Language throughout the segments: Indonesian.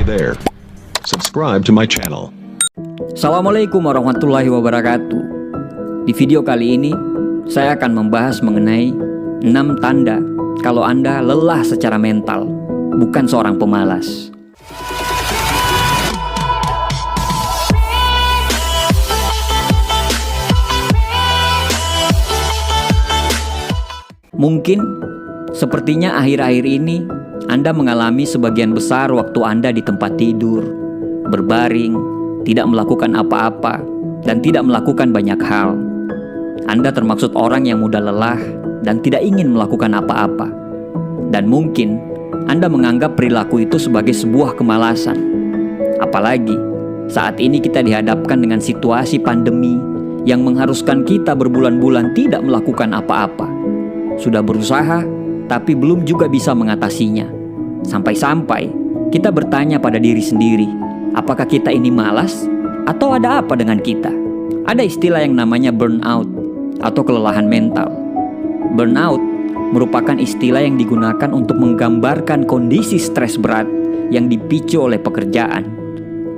there. Subscribe to my channel. Assalamualaikum warahmatullahi wabarakatuh. Di video kali ini, saya akan membahas mengenai 6 tanda kalau Anda lelah secara mental, bukan seorang pemalas. Mungkin, sepertinya akhir-akhir ini Anda mengalami sebagian besar waktu Anda di tempat tidur, berbaring, tidak melakukan apa-apa, dan tidak melakukan banyak hal. Anda termaksud orang yang mudah lelah dan tidak ingin melakukan apa-apa. Dan mungkin Anda menganggap perilaku itu sebagai sebuah kemalasan. Apalagi saat ini kita dihadapkan dengan situasi pandemi yang mengharuskan kita berbulan-bulan tidak melakukan apa-apa. Sudah berusaha, tapi belum juga bisa mengatasinya. Sampai-sampai kita bertanya pada diri sendiri, apakah kita ini malas? Atau ada apa dengan kita? Ada istilah yang namanya burnout atau kelelahan mental. Burnout merupakan istilah yang digunakan untuk menggambarkan kondisi stres berat yang dipicu oleh pekerjaan.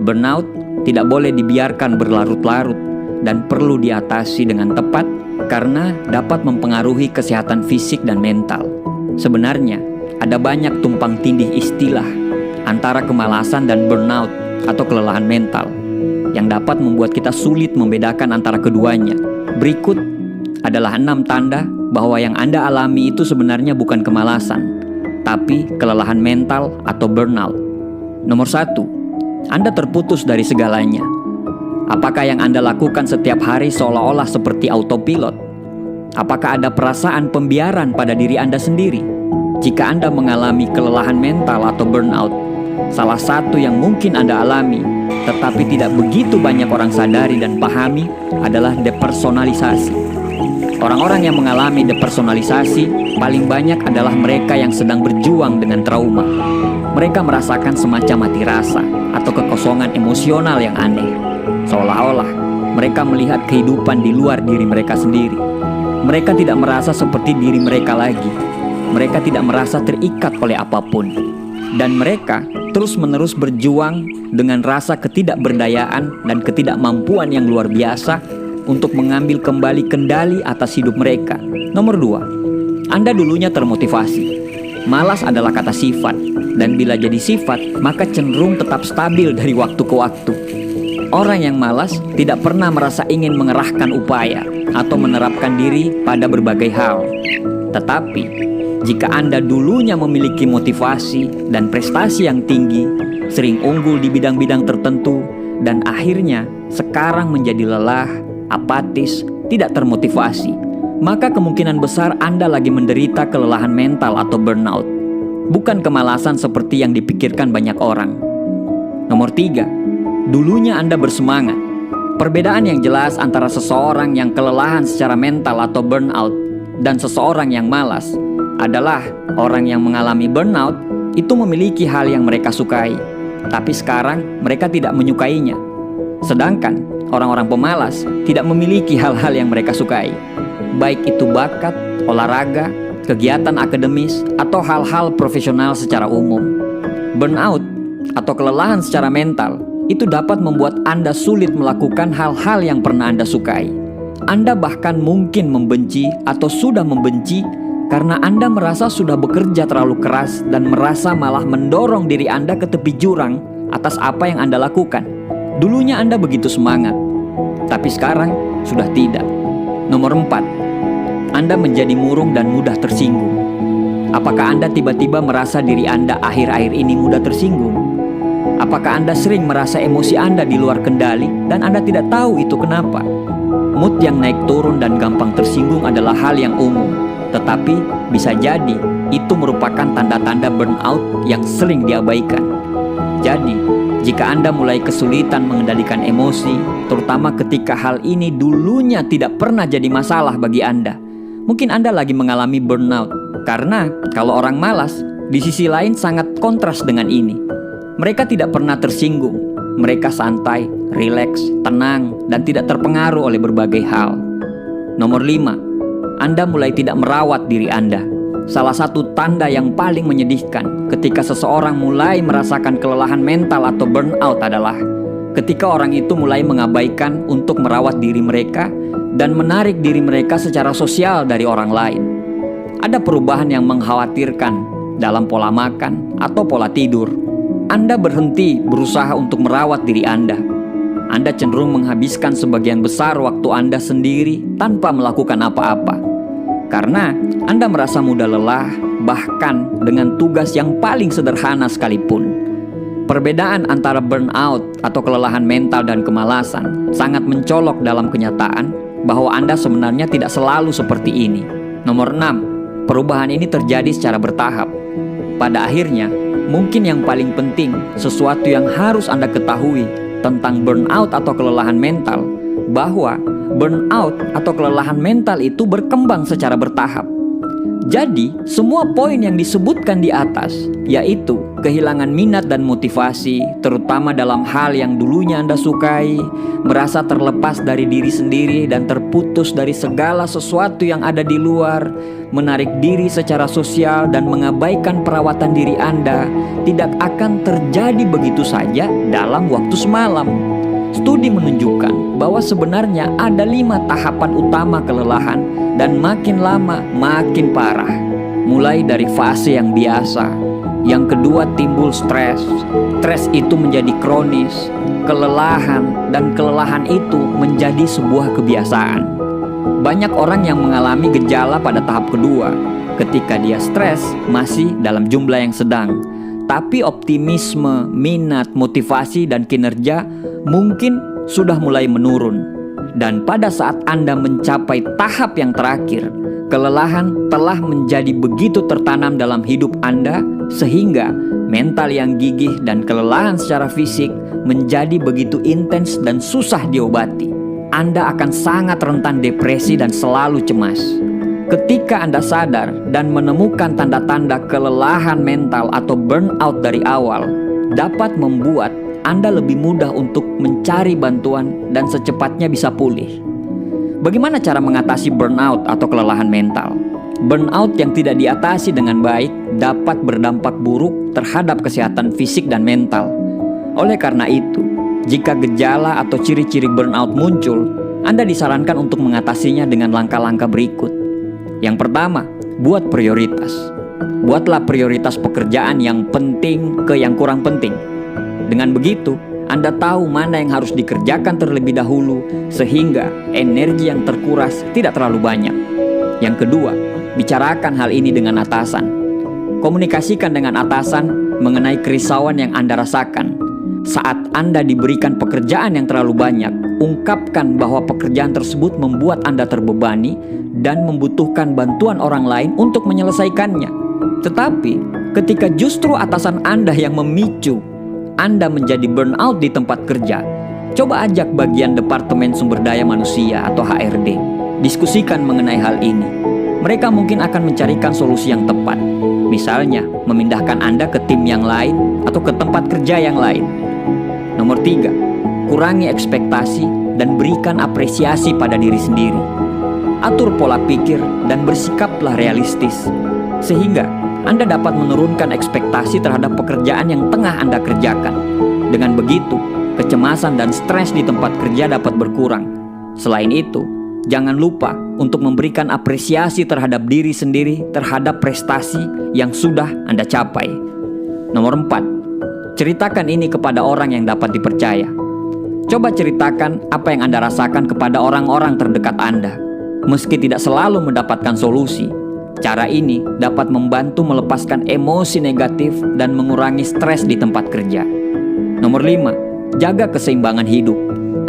Burnout tidak boleh dibiarkan berlarut-larut dan perlu diatasi dengan tepat karena dapat mempengaruhi kesehatan fisik dan mental. Sebenarnya, ada banyak tumpang tindih istilah antara kemalasan dan burnout atau kelelahan mental yang dapat membuat kita sulit membedakan antara keduanya. Berikut adalah 6 tanda bahwa yang Anda alami itu sebenarnya bukan kemalasan, tapi kelelahan mental atau burnout. Nomor 1, Anda terputus dari segalanya. Apakah yang Anda lakukan setiap hari seolah-olah seperti autopilot? Apakah ada perasaan pembiaran pada diri Anda sendiri? Jika Anda mengalami kelelahan mental atau burnout, salah satu yang mungkin Anda alami, tetapi tidak begitu banyak orang sadari dan pahami adalah depersonalisasi. Orang-orang yang mengalami depersonalisasi paling banyak adalah mereka yang sedang berjuang dengan trauma. Mereka merasakan semacam mati rasa atau kekosongan emosional yang aneh. Seolah-olah mereka melihat kehidupan di luar diri mereka sendiri. Mereka tidak merasa seperti diri mereka lagi. Mereka tidak merasa terikat oleh apapun. Dan mereka terus-menerus berjuang dengan rasa ketidakberdayaan dan ketidakmampuan yang luar biasa untuk mengambil kembali kendali atas hidup mereka. Nomor 2, Anda dulunya termotivasi. Malas adalah kata sifat, dan bila jadi sifat, maka cenderung tetap stabil dari waktu ke waktu. Orang yang malas tidak pernah merasa ingin mengerahkan upaya atau menerapkan diri pada berbagai hal. Tetapi, jika Anda dulunya memiliki motivasi dan prestasi yang tinggi, sering unggul di bidang-bidang tertentu, dan akhirnya sekarang menjadi lelah, apatis, tidak termotivasi, maka kemungkinan besar Anda lagi menderita kelelahan mental atau burnout, bukan kemalasan seperti yang dipikirkan banyak orang. Nomor 3, dulunya Anda bersemangat. Perbedaan yang jelas antara seseorang yang kelelahan secara mental atau burnout dan seseorang yang malas adalah orang yang mengalami burnout itu memiliki hal yang mereka sukai, tapi sekarang mereka tidak menyukainya. Sedangkan orang-orang pemalas tidak memiliki hal-hal yang mereka sukai, baik itu bakat, olahraga, kegiatan akademis, atau hal-hal profesional secara umum. Burnout atau kelelahan secara mental itu dapat membuat Anda sulit melakukan hal-hal yang pernah Anda sukai. Anda bahkan mungkin membenci atau sudah membenci karena Anda merasa sudah bekerja terlalu keras dan merasa malah mendorong diri Anda ke tepi jurang atas apa yang Anda lakukan. Dulunya Anda begitu semangat, tapi sekarang sudah tidak. Nomor 4, Anda menjadi murung dan mudah tersinggung. Apakah Anda tiba-tiba merasa diri Anda akhir-akhir ini mudah tersinggung? Apakah Anda sering merasa emosi Anda di luar kendali dan Anda tidak tahu itu kenapa? Mood yang naik turun dan gampang tersinggung adalah hal yang umum, tetapi bisa jadi itu merupakan tanda-tanda burnout yang sering diabaikan. Jadi, jika Anda mulai kesulitan mengendalikan emosi, terutama ketika hal ini dulunya tidak pernah jadi masalah bagi Anda, mungkin Anda lagi mengalami burnout. Karena kalau orang malas, di sisi lain sangat kontras dengan ini. Mereka tidak pernah tersinggung. Mereka santai, rileks, tenang, dan tidak terpengaruh oleh berbagai hal. Nomor 5, Anda mulai tidak merawat diri Anda. salah satu tanda yang paling menyedihkan ketika seseorang mulai merasakan kelelahan mental atau burnout adalah ketika orang itu mulai mengabaikan untuk merawat diri mereka dan menarik diri mereka secara sosial dari orang lain. Ada perubahan yang mengkhawatirkan dalam pola makan atau pola tidur. Anda berhenti berusaha untuk merawat diri Anda. Anda cenderung menghabiskan sebagian besar waktu Anda sendiri tanpa melakukan apa-apa. Karena Anda merasa mudah lelah, bahkan dengan tugas yang paling sederhana sekalipun. Perbedaan antara burnout atau kelelahan mental dan kemalasan sangat mencolok dalam kenyataan bahwa Anda sebenarnya tidak selalu seperti ini. Nomor 6, perubahan ini terjadi secara bertahap. Pada akhirnya, mungkin yang paling penting, sesuatu yang harus Anda ketahui tentang burnout atau kelelahan mental, bahwa burnout atau kelelahan mental itu berkembang secara bertahap. Jadi, semua poin yang disebutkan di atas, yaitu kehilangan minat dan motivasi, terutama dalam hal yang dulunya Anda sukai, merasa terlepas dari diri sendiri dan terputus dari segala sesuatu yang ada di luar, menarik diri secara sosial dan mengabaikan perawatan diri Anda, tidak akan terjadi begitu saja dalam waktu semalam. Studi menunjukkan bahwa sebenarnya ada 5 tahapan utama kelelahan dan makin lama makin parah. Mulai dari fase yang biasa, yang kedua timbul stres. Stres itu menjadi kronis, kelelahan, dan kelelahan itu menjadi sebuah kebiasaan. Banyak orang yang mengalami gejala pada tahap kedua, ketika dia stres masih dalam jumlah yang sedang. Tapi optimisme, minat, motivasi, dan kinerja mungkin sudah mulai menurun. Dan pada saat Anda mencapai tahap yang terakhir, kelelahan telah menjadi begitu tertanam dalam hidup Anda sehingga mental yang gigih dan kelelahan secara fisik menjadi begitu intens dan susah diobati. Anda akan sangat rentan depresi dan selalu cemas. Ketika Anda sadar dan menemukan tanda-tanda kelelahan mental atau burnout dari awal, dapat membuat Anda lebih mudah untuk mencari bantuan dan secepatnya bisa pulih. Bagaimana cara mengatasi burnout atau kelelahan mental? Burnout yang tidak diatasi dengan baik dapat berdampak buruk terhadap kesehatan fisik dan mental. Oleh karena itu, jika gejala atau ciri-ciri burnout muncul, Anda disarankan untuk mengatasinya dengan langkah-langkah berikut. Yang pertama, buat prioritas. Buatlah prioritas pekerjaan yang penting ke yang kurang penting. Dengan begitu, Anda tahu mana yang harus dikerjakan terlebih dahulu sehingga energi yang terkuras tidak terlalu banyak. Yang kedua, bicarakan hal ini dengan atasan. Komunikasikan dengan atasan mengenai kerisauan yang Anda rasakan. Saat Anda diberikan pekerjaan yang terlalu banyak, ungkapkan bahwa pekerjaan tersebut membuat Anda terbebani dan membutuhkan bantuan orang lain untuk menyelesaikannya. Tetapi, ketika justru atasan Anda yang memicu Anda menjadi burnout di tempat kerja, coba ajak bagian Departemen Sumber Daya Manusia atau HRD. Diskusikan mengenai hal ini. Mereka mungkin akan mencarikan solusi yang tepat. Misalnya, memindahkan Anda ke tim yang lain atau ke tempat kerja yang lain. Nomor 3, kurangi ekspektasi dan berikan apresiasi pada diri sendiri. Atur pola pikir dan bersikaplah realistis, sehingga Anda dapat menurunkan ekspektasi terhadap pekerjaan yang tengah Anda kerjakan. Dengan begitu, kecemasan dan stres di tempat kerja dapat berkurang. Selain itu, jangan lupa untuk memberikan apresiasi terhadap diri sendiri terhadap prestasi yang sudah Anda capai. Nomor 4, ceritakan ini kepada orang yang dapat dipercaya. Coba ceritakan apa yang Anda rasakan kepada orang-orang terdekat Anda. Meski tidak selalu mendapatkan solusi, cara ini dapat membantu melepaskan emosi negatif dan mengurangi stres di tempat kerja. Nomor 5, jaga keseimbangan hidup.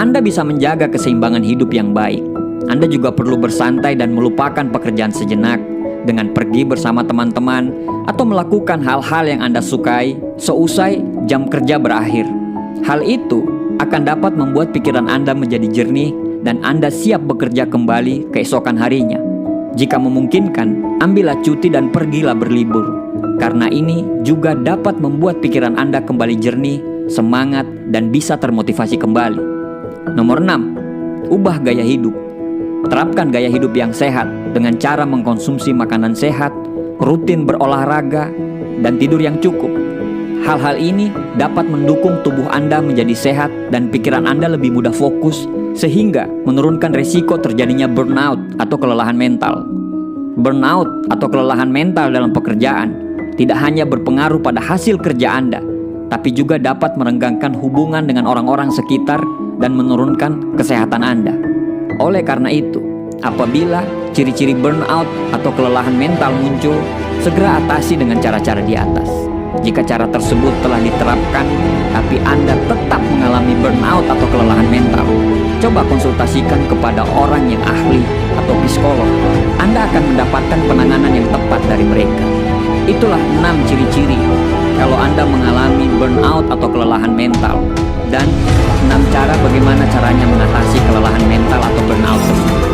Anda bisa menjaga keseimbangan hidup yang baik. Anda juga perlu bersantai dan melupakan pekerjaan sejenak dengan pergi bersama teman-teman atau melakukan hal-hal yang Anda sukai seusai jam kerja berakhir. Hal itu akan dapat membuat pikiran Anda menjadi jernih dan Anda siap bekerja kembali keesokan harinya. Jika memungkinkan, ambillah cuti dan pergilah berlibur. Karena ini juga dapat membuat pikiran Anda kembali jernih, semangat, dan bisa termotivasi kembali. Nomor 6, ubah gaya hidup. Terapkan gaya hidup yang sehat dengan cara mengkonsumsi makanan sehat, rutin berolahraga, dan tidur yang cukup. Hal-hal ini dapat mendukung tubuh Anda menjadi sehat dan pikiran Anda lebih mudah fokus, sehingga menurunkan risiko terjadinya burnout atau kelelahan mental. Burnout atau kelelahan mental dalam pekerjaan tidak hanya berpengaruh pada hasil kerja Anda, tapi juga dapat merenggangkan hubungan dengan orang-orang sekitar dan menurunkan kesehatan Anda. Oleh karena itu, apabila ciri-ciri burnout atau kelelahan mental muncul, segera atasi dengan cara-cara di atas. Jika cara tersebut telah diterapkan, tapi Anda tetap mengalami burnout atau kelelahan mental, coba konsultasikan kepada orang yang ahli atau psikolog. Anda akan mendapatkan penanganan yang tepat dari mereka. Itulah 6 ciri-ciri kalau Anda mengalami burnout atau kelelahan mental, dan 6 cara bagaimana caranya mengatasi kelelahan mental atau burnout tersebut.